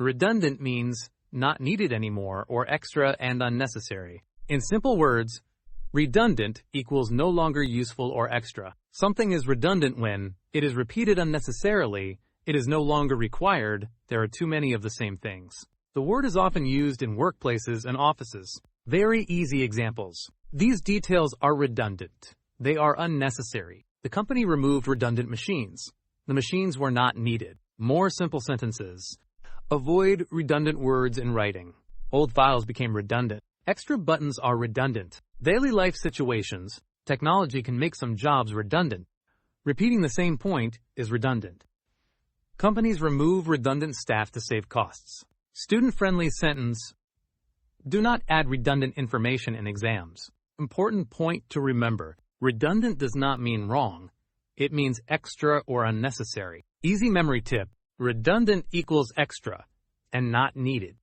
Redundant means not needed anymore or extra and unnecessary. In simple words, redundant equals no longer useful or extra. Something is redundant when it is repeated unnecessarily, it is no longer required, there are too many of the same things. The word is often used in workplaces and offices. Very easy examples. These details are redundant. They are unnecessary. The company removed redundant machines. The machines were not needed. More simple sentences. Avoid redundant words in writing. Old files became redundant. Extra buttons are redundant. Daily life situations. Technology can make some jobs redundant. Repeating the same point is redundant. Companies remove redundant staff to save costs. Student-friendly sentence. Do not add redundant information in exams. Important point to remember. Redundant does not mean wrong. It means extra or unnecessary. Easy memory tip. Redundant equals extra and not needed.